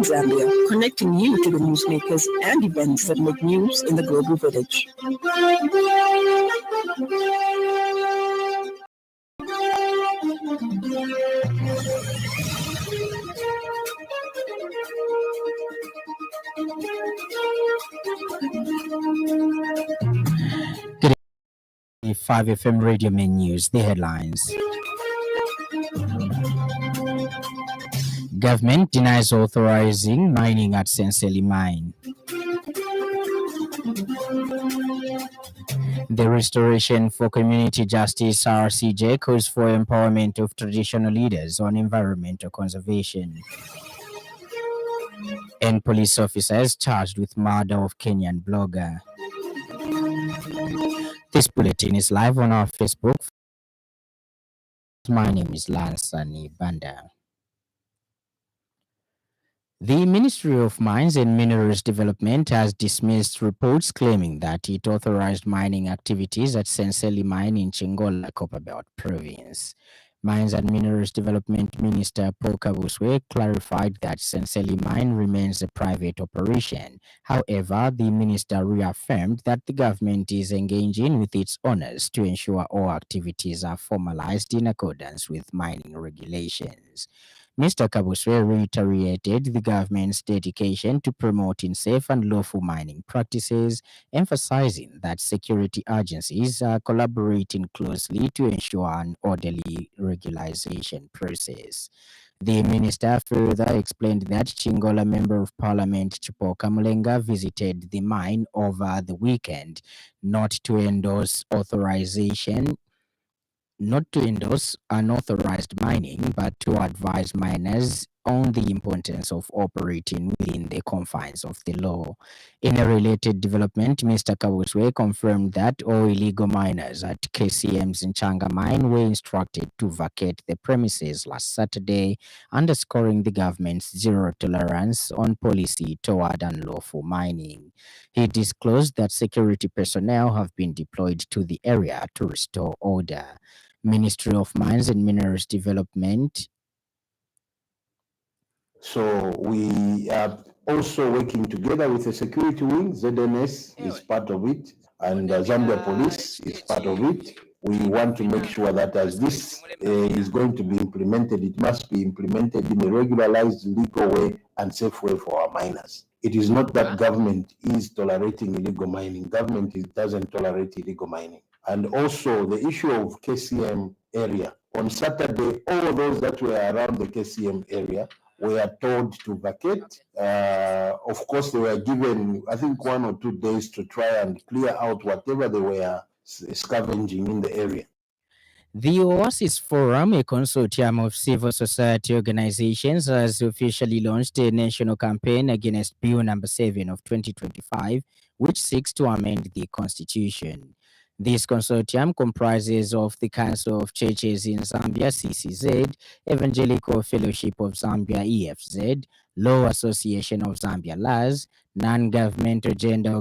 Zambia, connecting you to the newsmakers and events that make news in the global village. Good 5 FM Radio Main News, the headlines. Government denies authorizing mining at Senseli mine. The Restoration for Community Justice RCJ calls for empowerment of traditional leaders on environmental conservation. And police officers charged with murder of Kenyan blogger. This bulletin is live on our Facebook. My name is Lance Sannie, Banda. The Ministry of Mines and Minerals Development has dismissed reports claiming that it authorized mining activities at Senseli mine in Chingola, Copperbelt Province. Mines and Minerals Development Minister Paul Kabuswe clarified that Senseli mine remains a private operation. However, the minister reaffirmed that the government is engaging with its owners to ensure all activities are formalized in accordance with mining regulations. Mr. Kabuswe reiterated the government's dedication to promoting safe and lawful mining practices, emphasizing that security agencies are collaborating closely to ensure an orderly regularization process. The minister further explained that Chingola Member of Parliament Chipoka Mulenga visited the mine over the weekend, not to endorse unauthorized mining, but to advise miners on the importance of operating within the confines of the law. In a related development, Mr. Kabuswe confirmed that all illegal miners at KCM's Nchanga mine were instructed to vacate the premises last Saturday, underscoring the government's zero tolerance on policy toward unlawful mining. He disclosed that security personnel have been deployed to the area to restore order. Ministry of Mines and Minerals Development. So we are also working together with the security wing. ZNS is part of it, and Zambia Police is part of it. We want to make sure that as this is going to be implemented, it must be implemented in a regularized, legal way and safe way for our miners. It is not that government is tolerating illegal mining. Government doesn't tolerate illegal mining. And also the issue of KCM area. On Saturday, all those that were around the KCM area were told to vacate. Of course, they were given, I think, 1 or 2 days to try and clear out whatever they were scavenging in the area. The Oasis Forum, a consortium of civil society organizations, has officially launched a national campaign against Bill number 7 of 2025, which seeks to amend the constitution. This consortium comprises of the Council of Churches in Zambia, CCZ, Evangelical Fellowship of Zambia, EFZ, Law Association of Zambia, LAZ, Non-Governmental Gender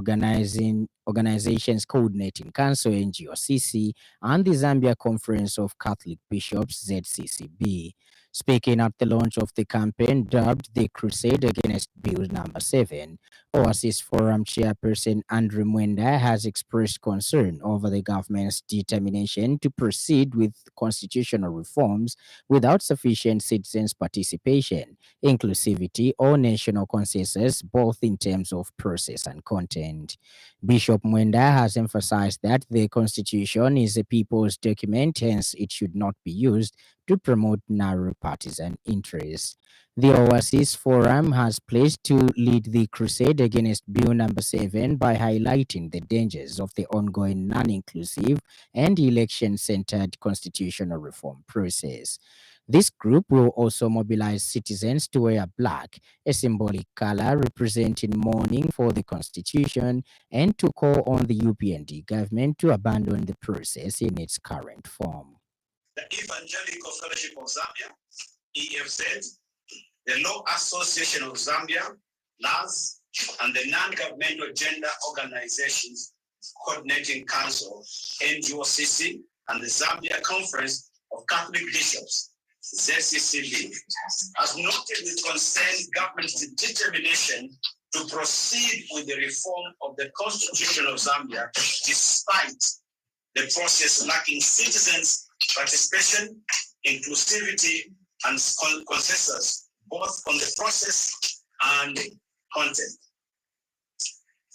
Organizations Coordinating Council, NGOCC, and the Zambia Conference of Catholic Bishops, ZCCB. Speaking at the launch of the campaign dubbed the Crusade Against Bill number 7, Oasis Forum chairperson Andrew Mwenda has expressed concern over the government's determination to proceed with constitutional reforms without sufficient citizens' participation, inclusivity, or national consensus, both in terms of process and content. Bishop Mwenda has emphasized that the constitution is a people's document, hence it should not be used to promote narrow partisan interests. The Oasis Forum has pledged to lead the crusade against Bill number 7 by highlighting the dangers of the ongoing non-inclusive and election-centered constitutional reform process. This group will also mobilize citizens to wear black, a symbolic color representing mourning for the Constitution, and to call on the UPND government to abandon the process in its current form. The Evangelical Fellowship of Zambia, EFZ, the Law Association of Zambia, LAZ, and the Non-Governmental Gender Organizations Coordinating Council, NGOCC, and the Zambia Conference of Catholic Bishops, ZCCB, has noted with concern government's determination to proceed with the reform of the Constitution of Zambia, despite the process lacking citizens' participation, inclusivity, and consensus, both on the process and content.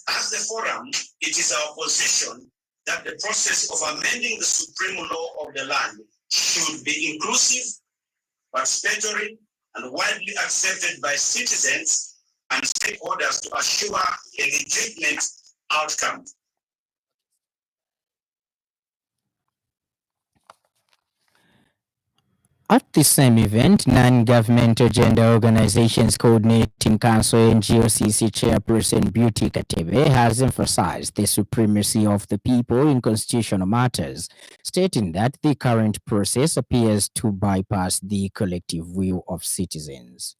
As the forum, it is our position that the process of amending the supreme law of the land should be inclusive, participatory, and widely accepted by citizens and stakeholders to assure a legitimate outcome. At the same event, non-governmental gender organizations coordinating council NGOCC chairperson Beauty Katebe has emphasized the supremacy of the people in constitutional matters, stating that the current process appears to bypass the collective will of citizens.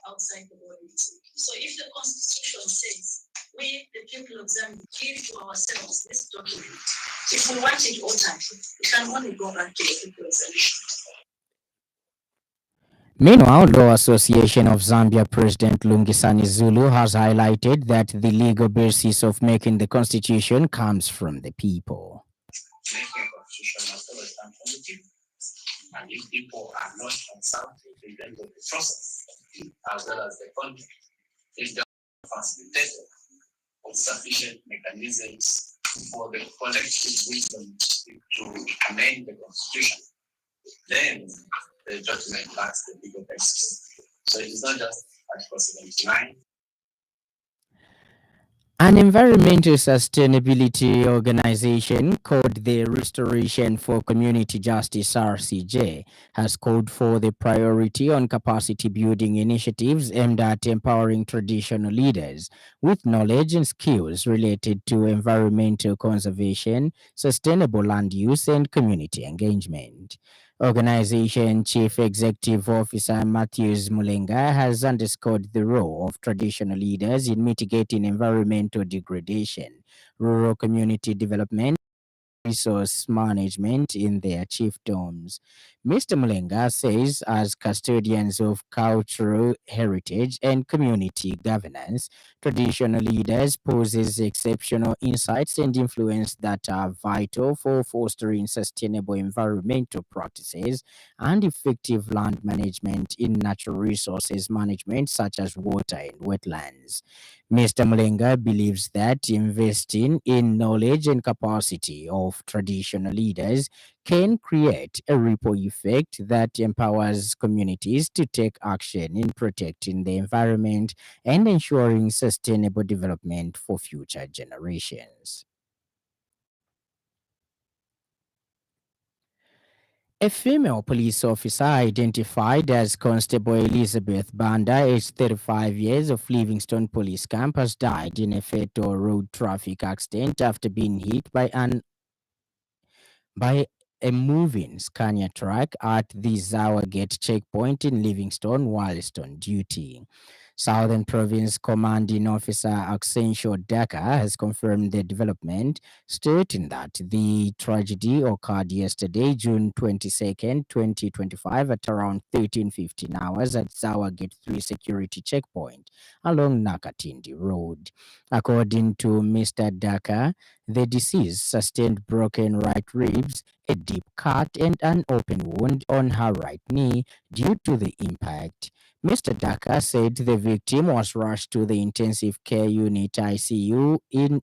Outside the board meeting. So if the constitution says we, the people of Zambia, give to ourselves this document, if we want it altered, we can only go back to the people of Zambia. Meanwhile, Law Association of Zambia President Lungisani Zulu has highlighted that the legal basis of making the constitution comes from the people. Making a constitution must always come from the people. And if people are not consulted in terms of the process, as well as the content, if they are facilitated with sufficient mechanisms for the collective wisdom to amend the constitution, then the judgment lacks the legal basis. So it is not just Article 79. An environmental sustainability organization called the Restoration for Community Justice (RCJ) has called for the priority on capacity building initiatives aimed at empowering traditional leaders with knowledge and skills related to environmental conservation, sustainable land use, and community engagement. Organization Chief Executive Officer Matthews Mulenga has underscored the role of traditional leaders in mitigating environmental degradation, rural community development, resource management in their chiefdoms. Mr. Mulenga says, as custodians of cultural heritage and community governance, traditional leaders possess exceptional insights and influence that are vital for fostering sustainable environmental practices and effective land management in natural resources management such as water and wetlands. Mr. Mulenga believes that investing in knowledge and capacity of traditional leaders can create a ripple effect that empowers communities to take action in protecting the environment and ensuring sustainable development for future generations. A female police officer identified as Constable Elizabeth Banda, aged 35 years, of Livingstone Police Camp, has died in a fatal road traffic accident after being hit by a moving Scania truck at the Zawa Gate checkpoint in Livingstone whilst on duty. Southern Province Commanding Officer Accenture Daka has confirmed the development, stating that the tragedy occurred yesterday, June 22nd, 2025, at around 13:15 hours at Zawa Gate 3 security checkpoint along Nakatindi Road. According to Mr. Daka, the deceased sustained broken right ribs, a deep cut, and an open wound on her right knee due to the impact. Mr. Daka said the victim was rushed to the intensive care unit ICU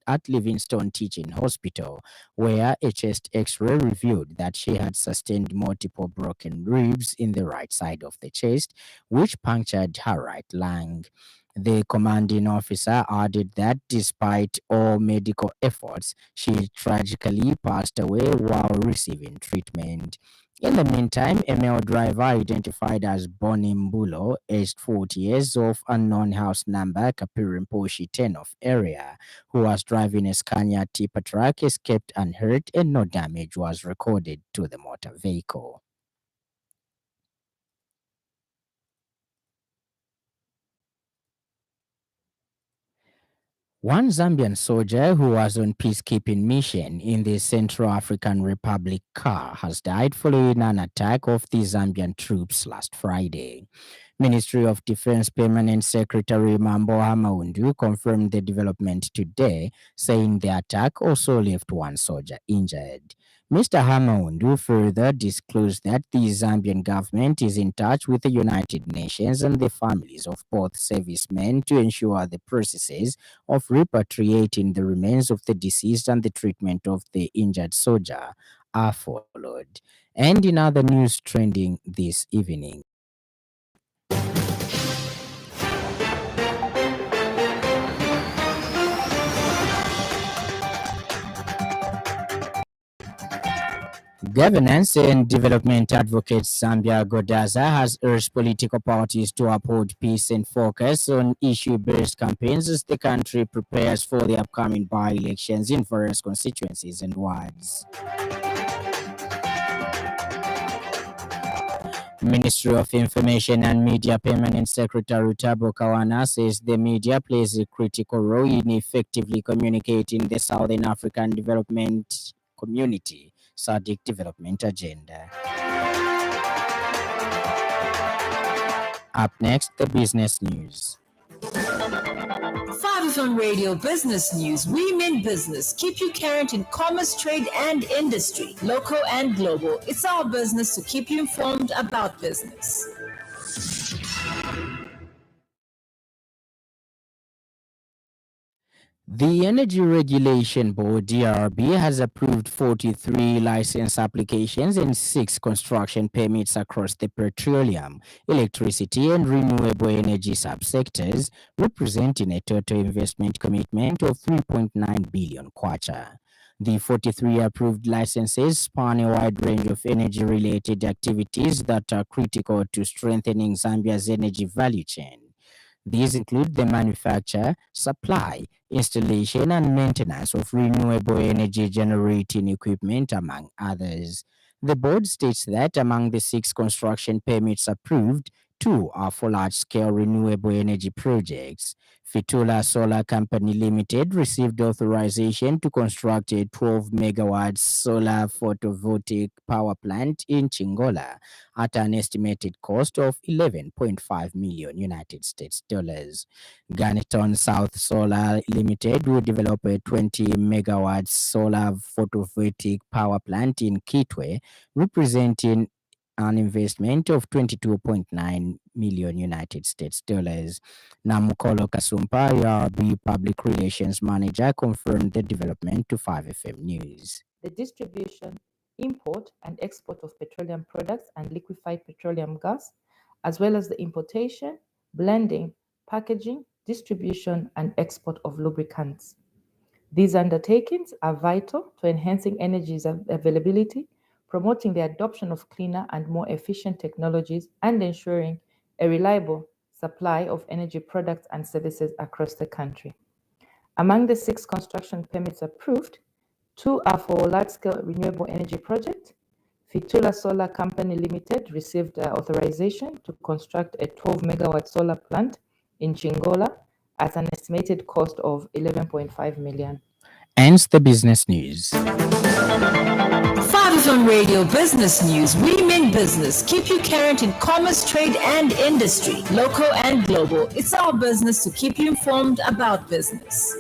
at Livingstone Teaching Hospital, where a chest x-ray revealed that she had sustained multiple broken ribs in the right side of the chest, which punctured her right lung. The commanding officer added that despite all medical efforts, she tragically passed away while receiving treatment. In the meantime, a male driver identified as Bonnie Mbulo, aged 40 years, of unknown house number Kapirimposhi 10 of area, who was driving a Scania tipper truck, escaped unhurt and no damage was recorded to the motor vehicle. One Zambian soldier who was on peacekeeping mission in the Central African Republic CAR has died following an attack of the Zambian troops last Friday. Ministry of Defense Permanent Secretary Mambo Hamaundu confirmed the development today, saying the attack also left one soldier injured. Mr. Hamaundu further disclosed that the Zambian government is in touch with the United Nations and the families of both servicemen to ensure the processes of repatriating the remains of the deceased and the treatment of the injured soldier are followed. And in other news trending this evening, governance and development advocate Zambia Godaza has urged political parties to uphold peace and focus on issue-based campaigns as the country prepares for the upcoming by-elections in various constituencies and wards. Ministry of Information and Media Permanent Secretary Tabo Kawana says the media plays a critical role in effectively communicating the Southern African Development Community SADC development agenda. Up next, the business news. 5FM Radio Business News. We mean business. Keep you current in commerce, trade, and industry, local and global. It's our business to keep you informed about business. The Energy Regulation Board, DRB, has approved 43 license applications and 6 construction permits across the petroleum, electricity, and renewable energy subsectors, representing a total investment commitment of 3.9 billion kwacha. The 43 approved licenses span a wide range of energy-related activities that are critical to strengthening Zambia's energy value chain. These include the manufacture, supply, installation, and maintenance of renewable energy generating equipment, among others. The board states that among the 6 construction permits approved, 2 are for large-scale renewable energy projects. Fitula Solar Company Limited received authorization to construct a 12-megawatt solar photovoltaic power plant in Chingola at an estimated cost of 11.5 million United States dollars. Garneton South Solar Limited will develop a 20-megawatt solar photovoltaic power plant in Kitwe, representing an investment of 22.9 million United States dollars. Namukolo Kasumpa, URB Public Relations Manager, confirmed the development to 5FM News. The distribution, import, and export of petroleum products and liquefied petroleum gas, as well as the importation, blending, packaging, distribution, and export of lubricants. These undertakings are vital to enhancing energy availability, promoting the adoption of cleaner and more efficient technologies, and ensuring a reliable supply of energy products and services across the country. Among the 6 construction permits approved, 2 are for large-scale renewable energy projects. Fitula Solar Company Limited received authorization to construct a 12-megawatt solar plant in Chingola at an estimated cost of 11.5 million. Ends the business news. 5FM Radio Business News. We mean business. Keep you current in commerce, trade, and industry, local and global. It's our business to keep you informed about business.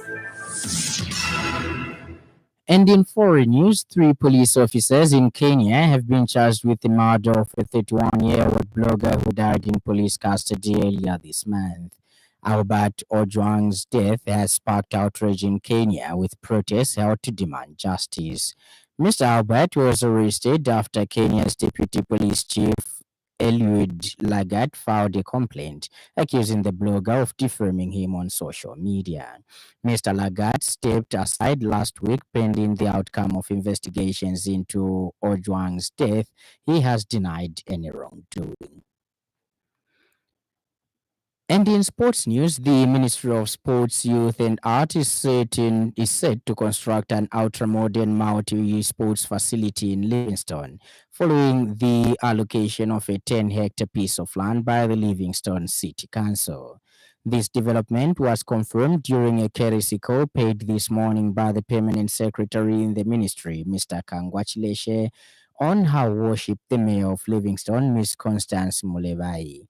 And in foreign news, 3 police officers in Kenya have been charged with the murder of a 31-year-old blogger who died in police custody earlier this month. Albert Ojwang's death has sparked outrage in Kenya, with protests held to demand justice. Mr. Albert was arrested after Kenya's Deputy Police Chief Eliud Lagat filed a complaint accusing the blogger of defaming him on social media. Mr. Lagat stepped aside last week pending the outcome of investigations into Ojwang's death. He has denied any wrongdoing. And in sports news, the Ministry of Sports, Youth and Art is set to construct an ultra-modern multi-sports facility in Livingstone, following the allocation of a 10-hectare piece of land by the Livingstone City Council. This development was confirmed during a courtesy call paid this morning by the permanent secretary in the ministry, Mr. Kangwa Chileshe, on how worshipped the mayor of Livingstone, Ms. Constance Mulebai.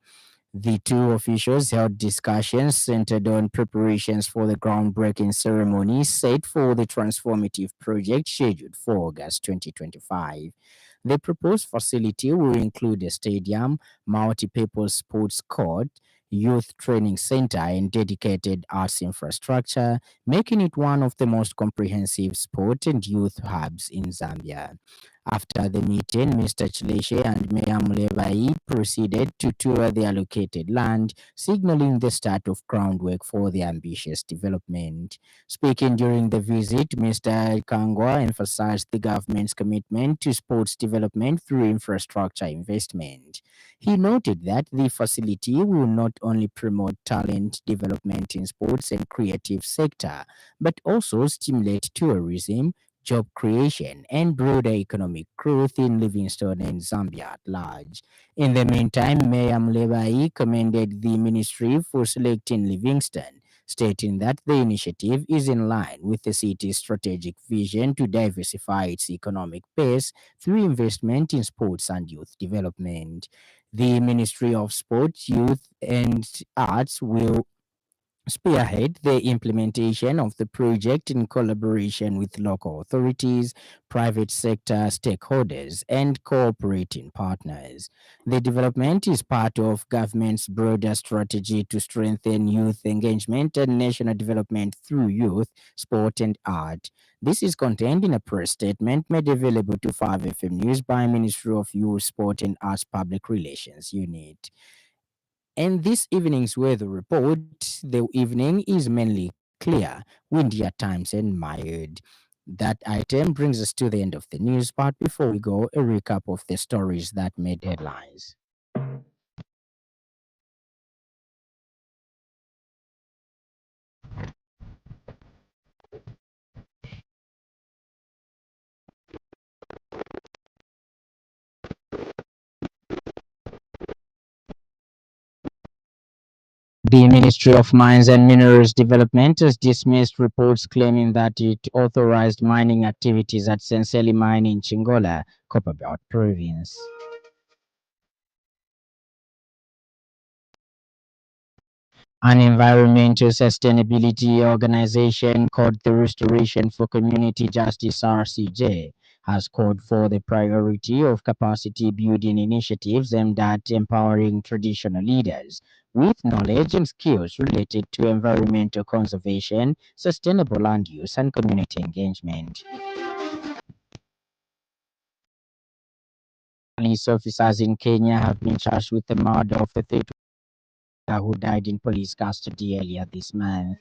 The two officials held discussions centered on preparations for the groundbreaking ceremony set for the transformative project scheduled for August 2025. The proposed facility will include a stadium, multi-purpose sports court, youth training center, and dedicated arts infrastructure, making it one of the most comprehensive sport and youth hubs in Zambia. After the meeting, Mr. Chileshe and Mayor Mulebai proceeded to tour the allocated land, signaling the start of groundwork for the ambitious development. Speaking during the visit, Mr. Kangwa emphasized the government's commitment to sports development through infrastructure investment. He noted that the facility will not only promote talent development in sports and creative sector, but also stimulate tourism, job creation, and broader economic growth in Livingstone and Zambia at large. In the meantime, Mayor Mlebai commended the ministry for selecting Livingstone, stating that the initiative is in line with the city's strategic vision to diversify its economic base through investment in sports and youth development. The Ministry of Sport, Youth and Arts will spearhead the implementation of the project in collaboration with local authorities, private sector stakeholders, and cooperating partners. The development is part of government's broader strategy to strengthen youth engagement and national development through youth, sport, and art. This is contained in a press statement made available to 5FM News by Ministry of Youth, Sport, and Arts Public Relations Unit. And this evening's weather report, the evening is mainly clear, windy at times and mild. That item brings us to the end of the news part. Before we go, a recap of the stories that made headlines. The Ministry of Mines and Minerals Development has dismissed reports claiming that it authorized mining activities at Senseli Mine in Chingola, Copperbelt Province. An environmental sustainability organization called the Restoration for Community Justice (RCJ) has called for the priority of capacity building initiatives aimed at empowering traditional leaders with knowledge and skills related to environmental conservation, sustainable land use, and community engagement. Police officers in Kenya have been charged with the murder of a 30 who died in police custody earlier this month.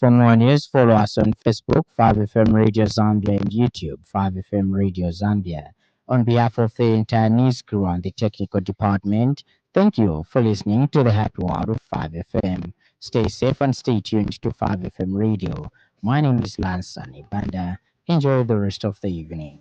For more news, follow us on Facebook, 5FM Radio Zambia, and YouTube, 5FM Radio Zambia. On behalf of the entire news crew and the technical department, thank you for listening to the happy hour of 5FM. Stay safe and stay tuned to 5FM Radio. My name is Lance Sannie, Banda. Enjoy the rest of the evening.